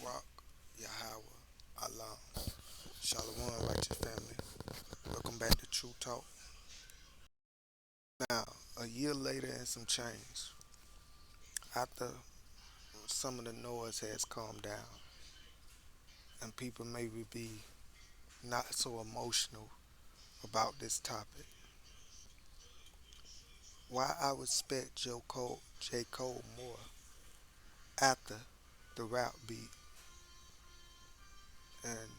Rock, Yahweh, Allah, Shalom, righteous family. Welcome back to True Talk. Now, a year later and some change, after some of the noise has calmed down and people maybe be not so emotional about this topic, why I respect J. Cole more after the rap beat, and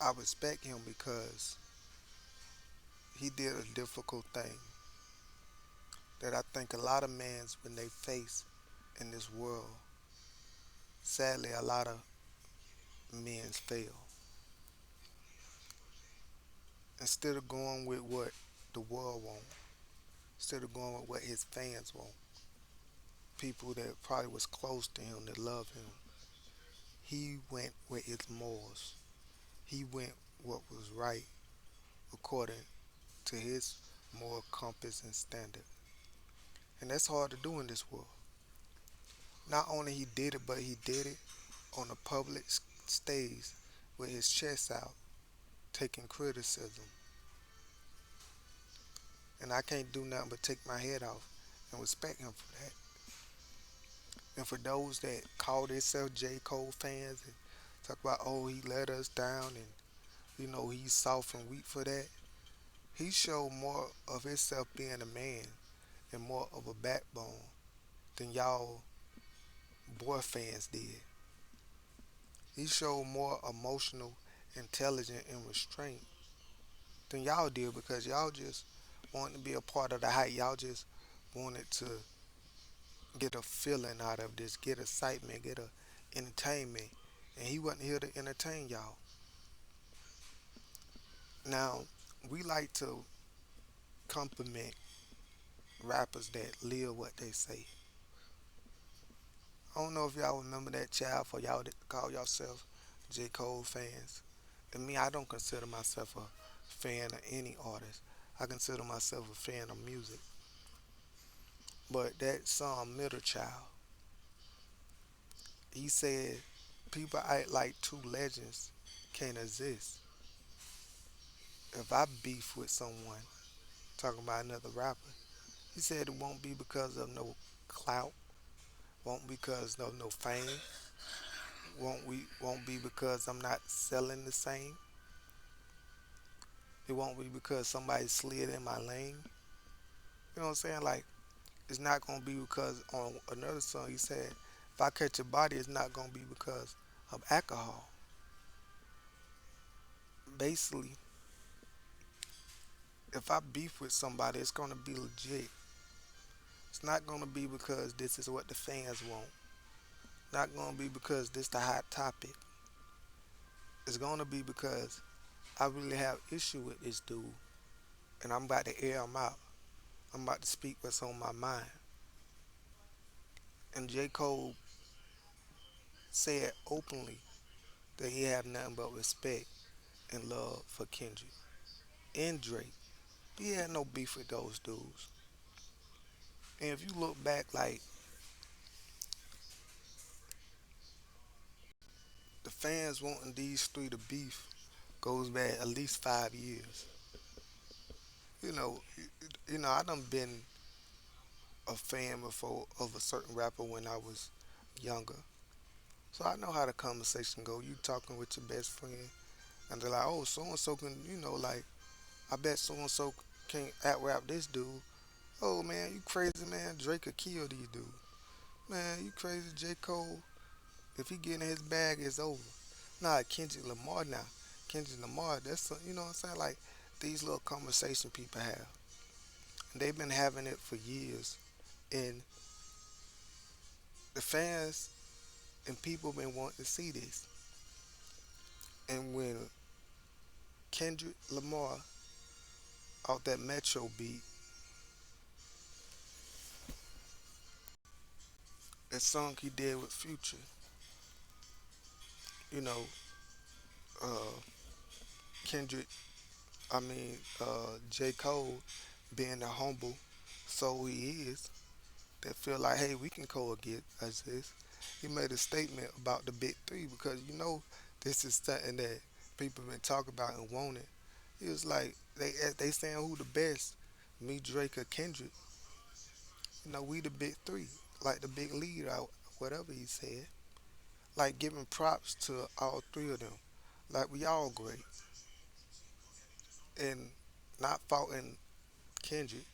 I respect him because he did a difficult thing that I think a lot of mans when they face in this world, sadly a lot of men fail. Instead of going with what the world wants, instead of going with what his fans want, people that probably was close to him that love him, he went with his morals. He went what was right according to his moral compass and standard. And that's hard to do in this world. Not only he did it, but he did it on a public stage with his chest out, taking criticism. And I can't do nothing but take my head off and respect him for that. And for those that call themselves J. Cole fans and talk about, oh, he let us down and, he's soft and weak for that, he showed more of himself being a man and more of a backbone than y'all boy fans did. He showed more emotional intelligence and restraint than y'all did because y'all just wanted to be a part of the hype. Y'all just wanted to get a feeling out of this, get excitement, get a entertainment. And he wasn't here to entertain y'all. Now, we like to compliment rappers that live what they say. I don't know if y'all remember that child for y'all that call yourself J. Cole fans. And me, I don't consider myself a fan of any artist. I consider myself a fan of music. But that song, Middle Child, he said people act like two legends can't exist. If I beef with someone, talking about another rapper, he said it won't be because of no clout, won't be because of no fame, won't be because I'm not selling the same. It won't be because somebody slid in my lane. You know what I'm saying? Like it's not gonna be because on another song he said, if I catch a body, it's not gonna be because of alcohol. Basically, if I beef with somebody, it's gonna be legit. It's not gonna be because this is what the fans want. Not gonna be because this the hot topic. It's gonna be because I really have issue with this dude, and I'm about to air him out. I'm about to speak what's on my mind. And J. Cole said openly that he have nothing but respect and love for Kendrick and Drake. He had no beef with those dudes. And if you look back, like the fans wanting these three to beef goes back at least 5 years. You know, I done been a fan before of a certain rapper when I was younger. So I know how the conversation go. You talking with your best friend, and they're like, "Oh, so and so can, like I bet so and so can't out rap this dude." Oh man, you crazy man? Drake could kill these dudes. Man, you crazy? J Cole, if he get in his bag, it's over. Nah, Kendrick Lamar now. Kendrick Lamar, that's what I'm saying. Like these little conversation people have, and they've been having it for years, and the fans and people been wanting to see this. And when Kendrick Lamar off that Metro beat, that song he did with Future, you know, uh, Kendrick, J. Cole, being the humble soul he is, that feel like, hey, we can coexist as this. He made a statement about the big three because this is something that people been talking about and wanting. He was like, they saying who the best, me, Drake, or Kendrick. We the big three, like the big lead out, whatever he said. Like giving props to all three of them. Like we all great and not faulting Kendrick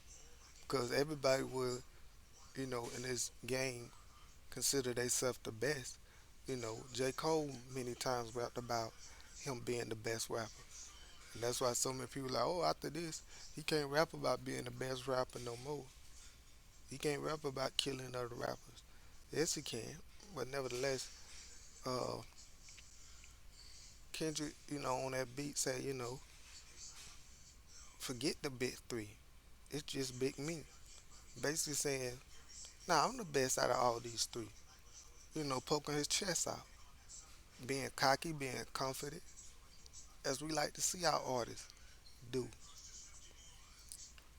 because everybody would, in this game consider themselves the best. J. Cole many times rapped about him being the best rapper. And that's why so many people like, oh, after this, he can't rap about being the best rapper no more. He can't rap about killing other rappers. Yes, he can. But nevertheless, uh, Kendrick, on that beat say, forget the big three. It's just big me. Basically saying, nah, I'm the best out of all these three. Poking his chest out. Being cocky, being confident, as we like to see our artists do.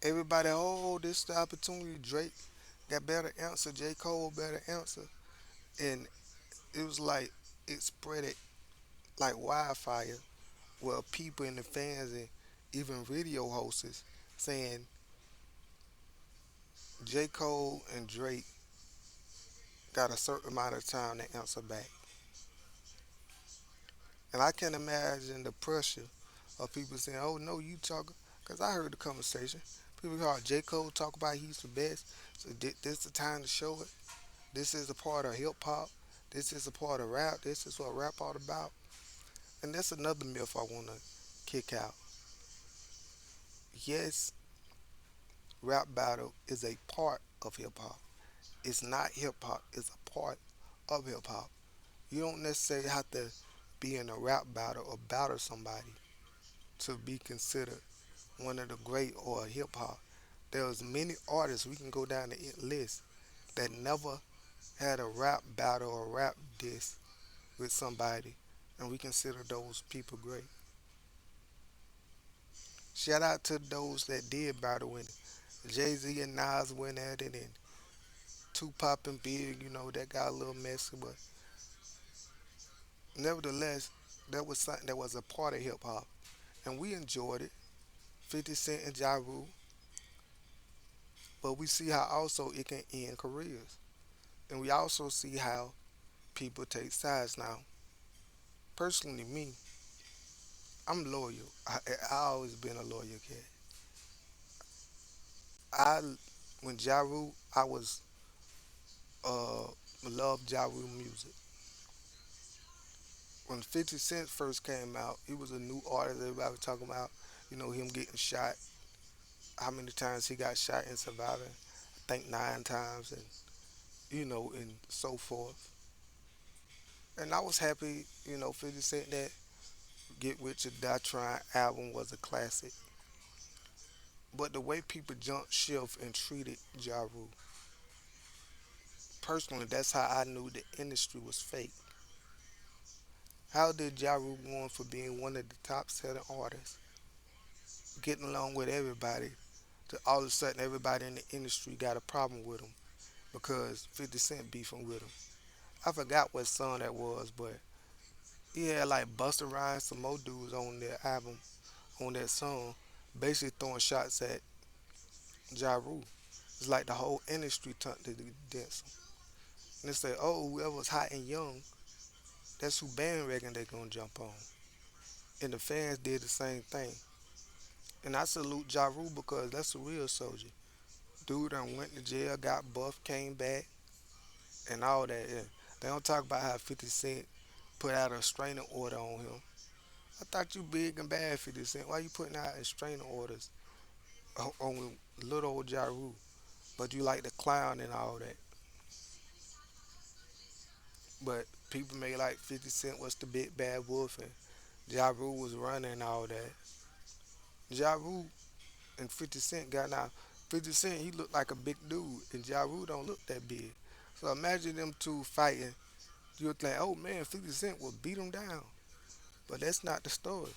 Everybody, oh, this is the opportunity. Drake got better answer. J. Cole better answer. And it was like, it spread it like wildfire. Well, people and the fans and even radio hosts saying J. Cole and Drake got a certain amount of time to answer back. And I can imagine the pressure of people saying, oh, no, you talk. Because I heard the conversation. People call J. Cole talk about he's the best. So this is the time to show it. This is a part of hip hop. This is a part of rap. This is what rap all about. And that's another myth I want to kick out. Yes, rap battle is a part of hip hop. It's not hip hop. It's a part of hip hop. You don't necessarily have to be in a rap battle or battle somebody to be considered one of the great or hip hop. There's many artists we can go down the list that never had a rap battle or rap diss with somebody, and we consider those people great. Shout out to those that did battle with it. Jay Z and Nas went at it, and Tupac and Big, that got a little messy, but nevertheless, that was something that was a part of hip hop, and we enjoyed it. 50 Cent and Ja Rule, but we see how also it can end careers, and we also see how people take sides now. Personally, me, I'm loyal. I always been a loyal cat. I when Ja Rule, I was uh loved Ja Rule music. When 50 Cent first came out, he was a new artist. Everybody was talking about, him getting shot. How many times he got shot and surviving? I think 9 times, and and so forth. And I was happy, 50 Cent that Get Rich or Die Trying album was a classic. But the way people jumped shift and treated Ja Rule, personally, that's how I knew the industry was fake. How did Ja Rule go on for being one of the top selling artists, getting along with everybody, to all of a sudden everybody in the industry got a problem with him because 50 Cent beefing with him? I forgot what song that was, but he had like Busta Rhymes, some more dudes on their album, on that song, basically throwing shots at Ja Rule. It's like the whole industry turned against him. And they say, oh, whoever's hot and young, that's who bandwagon they gonna jump on. And the fans did the same thing. And I salute Ja Rule because that's a real soldier. Dude done went to jail, got buff, came back, and all that. And they don't talk about how 50 Cent put out a restraining order on him. I thought you big and bad, 50 Cent. Why you putting out restraining orders on little old Ja Rule? But you like the clown and all that. But people made like 50 Cent was the big bad wolf and Ja Rule was running and all that. Ja Rule and 50 Cent got now. 50 Cent, he looked like a big dude, and Ja Rule don't look that big. So imagine them two fighting. You would think, oh man, 50 Cent will beat him down. But that's not the story.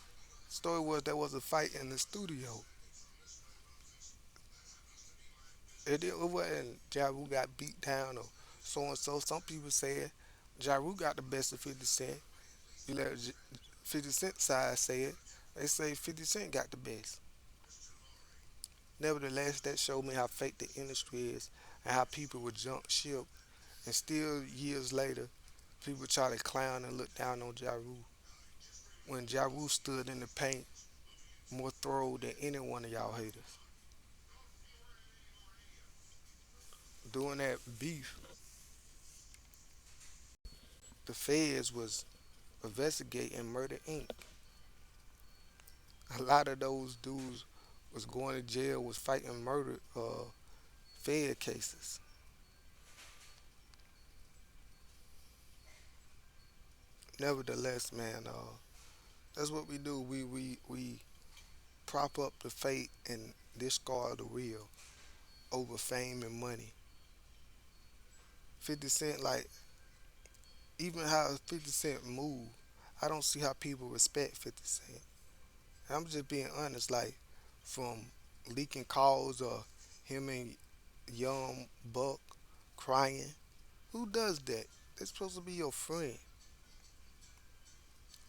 The story was there was a fight in the studio. It wasn't Ja Rule got beat down or so and so. Some people said Ja Rule got the best of 50 Cent. You let 50 Cent side say it. They say 50 Cent got the best. Nevertheless, that showed me how fake the industry is and how people would jump ship. And still, years later, people try to clown and look down on Ja Rule. When Ja Rule stood in the paint more thorough than any one of y'all haters. During that beef, the feds was investigating Murder Inc. A lot of those dudes was going to jail, was fighting murder fed cases. Nevertheless, man, that's what we do. We prop up the fake and discard the real over fame and money. 50 Cent, like, even how 50 Cent move, I don't see how people respect 50 Cent. And I'm just being honest, like, from leaking calls or him and Young Buck crying. Who does that? They're supposed to be your friend.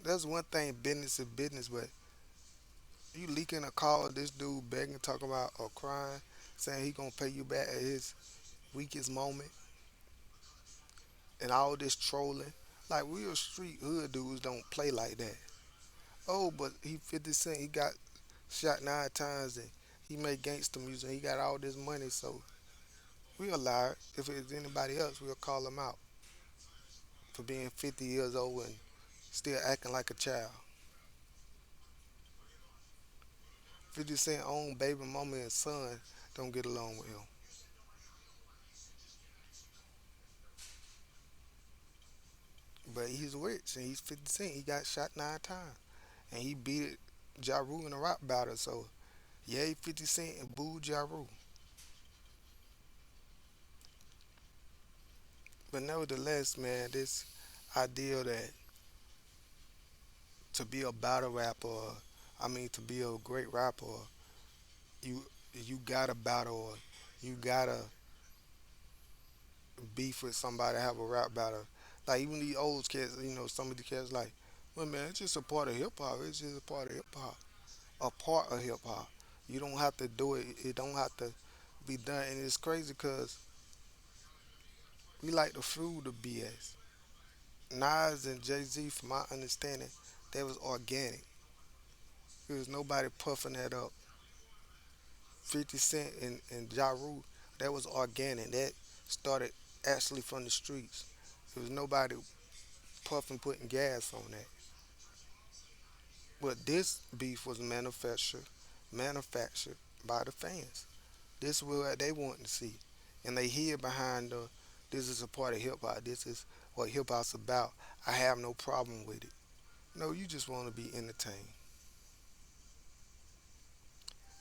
That's one thing, business is business, but you leaking a call, this dude begging, talking about or crying, saying he gonna pay you back at his weakest moment, and all this trolling. Like real street hood dudes don't play like that. Oh, but he 50 Cent, he got shot 9 times and he made gangster music. He got all this money, so we'll lie. If it's anybody else, we'll call him out for being 50 years old and still acting like a child. 50 Cent own baby mama and son don't get along with him. But he's rich and he's 50 Cent. He got shot 9 times. And he beat Ja Rule in a rap battle. So, yay, 50 Cent and boo Ja Rule. But nevertheless, man, this idea that to be a battle rapper, I mean, to be a great rapper, you you gotta battle or you gotta beef with somebody, have a rap battle. Like even these old cats, some of the cats like, well, man, it's just a part of hip hop. It's just a part of hip hop. A part of hip hop. You don't have to do it. It don't have to be done. And it's crazy because we like to fool the BS. Nas and Jay Z, from my understanding, that was organic. There was nobody puffing that up. 50 Cent and Ja Rule, that was organic. That started actually from the streets. There was nobody puffing, putting gas on that. But this beef was manufactured by the fans. This is what they want to see. And they hear behind the, this is a part of hip hop. This is what hip hop's about. I have no problem with it. No, you just want to be entertained.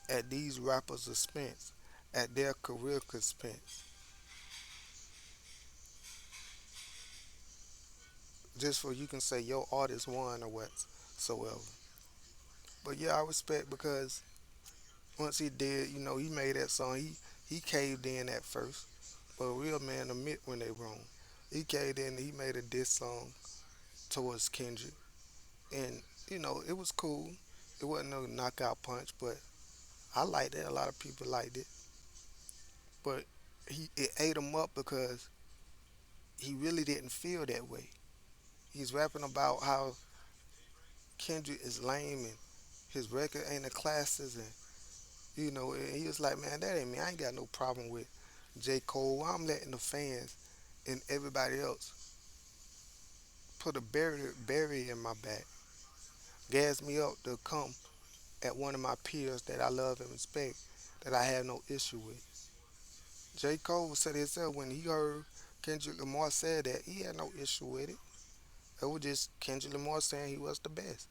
At these rappers' expense, at their career expense, just for you can say your artist won or whatsoever. But yeah, I respect because once he did, he made that song. He caved in at first, but a real man admit when they wrong. He caved in. He made a diss song towards Kendrick, and it was cool. It wasn't no knockout punch, but I liked it. A lot of people liked it, but it ate him up because he really didn't feel that way. He's rapping about how Kendrick is lame and his record ain't the classes, and and he was like, man, that ain't me. I ain't got no problem with J. Cole. I'm letting the fans and everybody else put a barrier in my back, gas me up to come at one of my peers that I love and respect, that I have no issue with. J. Cole said himself when he heard Kendrick Lamar said that he had no issue with it. It was just Kendrick Lamar saying he was the best,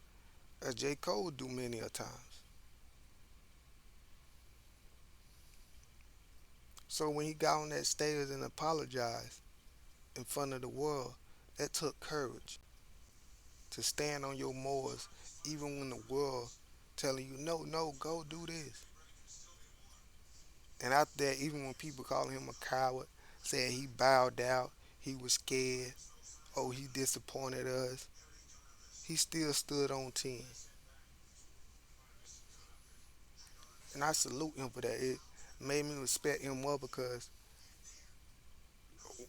as J. Cole do many a times. So when he got on that stage and apologized in front of the world, that took courage to stand on your morals, even when the world telling you no, no, go do this. And after that, even when people call him a coward, saying he bowed out, he was scared, oh, he disappointed us, he still stood on 10. And I salute him for that. It made me respect him more because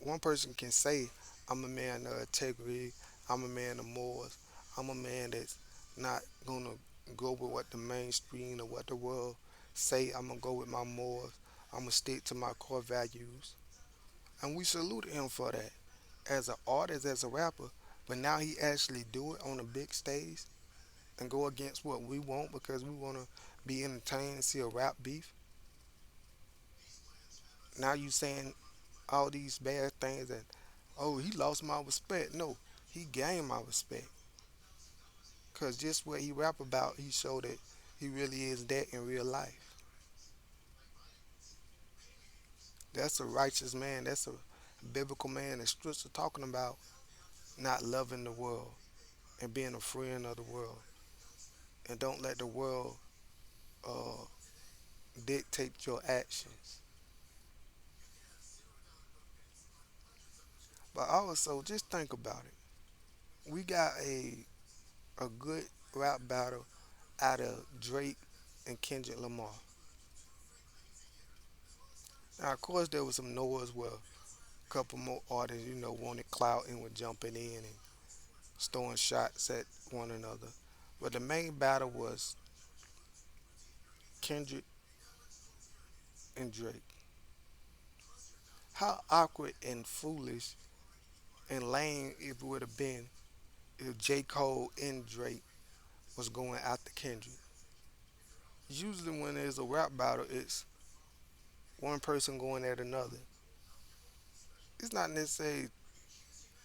one person can say, I'm a man of integrity, I'm a man of morals, I'm a man that's not gonna go with what the mainstream or what the world say. I'm gonna go with my morals. I'm gonna stick to my core values. And we salute him for that as an artist, as a rapper. But now he actually do it on a big stage and go against what we want because we want to be entertained and see a rap beef. Now you saying all these bad things that, oh, he lost my respect. No, he gained my respect because just what he rap about, he showed that he really is that in real life. That's a righteous man. That's a biblical man that strips are talking about not loving the world and being a friend of the world and don't let the world uh, dictate your actions. But also, just think about it. We got a good rap battle out of Drake and Kendrick Lamar. Now, of course, there was some noise where a couple more artists, wanted clout and were jumping in and throwing shots at one another. But the main battle was Kendrick and Drake. How awkward and foolish and lame it would have been if J. Cole and Drake was going after Kendrick. Usually, when there's a rap battle, it's one person going at another. It's not necessarily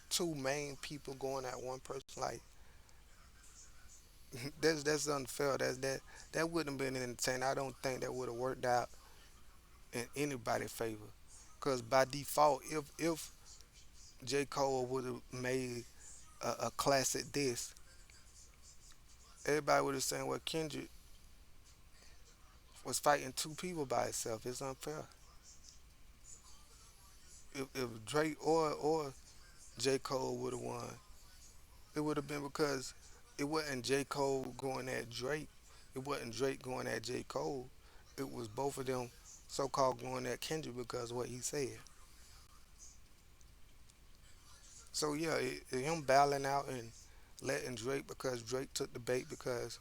two main people going at one person. Like that's unfair. That wouldn't have been entertaining. I don't think that would have worked out in anybody's favor. Cause by default, if J Cole would have made a classic diss, everybody would have said, "Well, Kendrick was fighting two people by itself. It's unfair." If Drake or J Cole would have won, it would have been because it wasn't J. Cole going at Drake. It wasn't Drake going at J. Cole. It was both of them so called going at Kendrick because of what he said. So yeah, him battling out and letting Drake because Drake took the bait because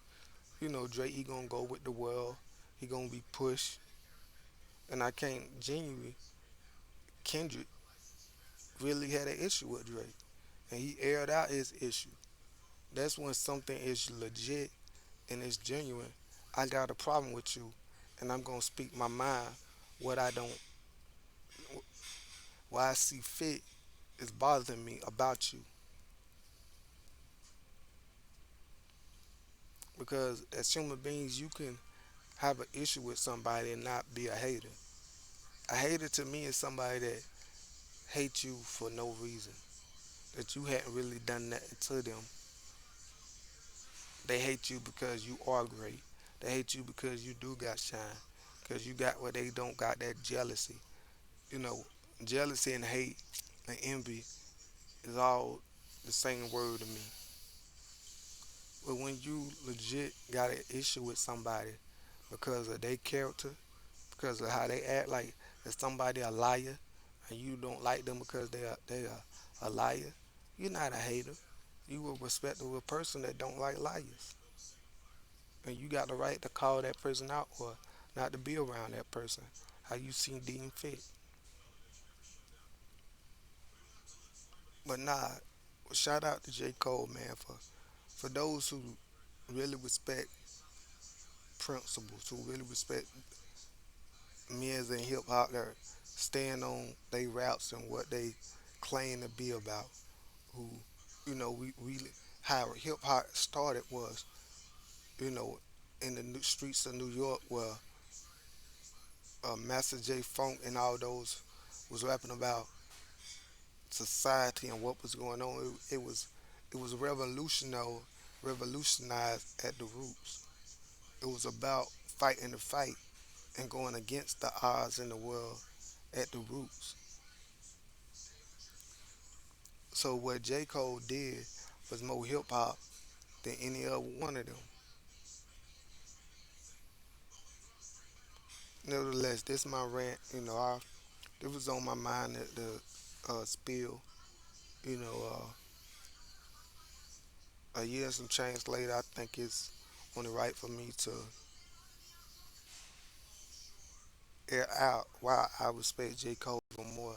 Drake he gonna go with the world. He gonna be pushed. And I can't genuinely Kendrick really had an issue with Drake. And he aired out his issue. That's when something is legit and it's genuine. I got a problem with you, and I'm gonna speak my mind. What I don't, what I see fit is bothering me about you because as human beings, you can have an issue with somebody and not be a hater. A hater to me is somebody that hates you for no reason, that you hadn't really done nothing to them. They hate you because you are great. They hate you because you do got shine, because you got what they don't got, that jealousy. You know, jealousy and hate and envy is all the same word to me. But when you legit got an issue with somebody because of their character, because of how they act, like if somebody a liar and you don't like them because they are a liar, you're not a hater. You a respectable person that don't like liars, and you got the right to call that person out or not to be around that person. How you see deem fit. But nah, shout out to J Cole man for those who really respect principles, who really respect men in hip hop that stand on they raps and what they claim to be about. Who, we how hip hop started was, you know, in the streets of New York where Master J Funk and all those was rapping about society and what was going on. It was revolutionized at the roots. It was about fighting the fight. and going against the odds in the world at the roots. So what J. Cole did was more hip hop than any other one of them. Nevertheless, this my rant. It was on my mind at the spill. You know, a year and some change later, I think it's only right for me to air out why I respect J. Cole even more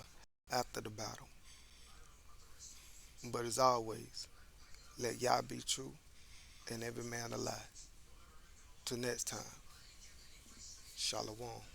after the battle. But as always, let y'all be true and every man a lie. Till next time, Shalom.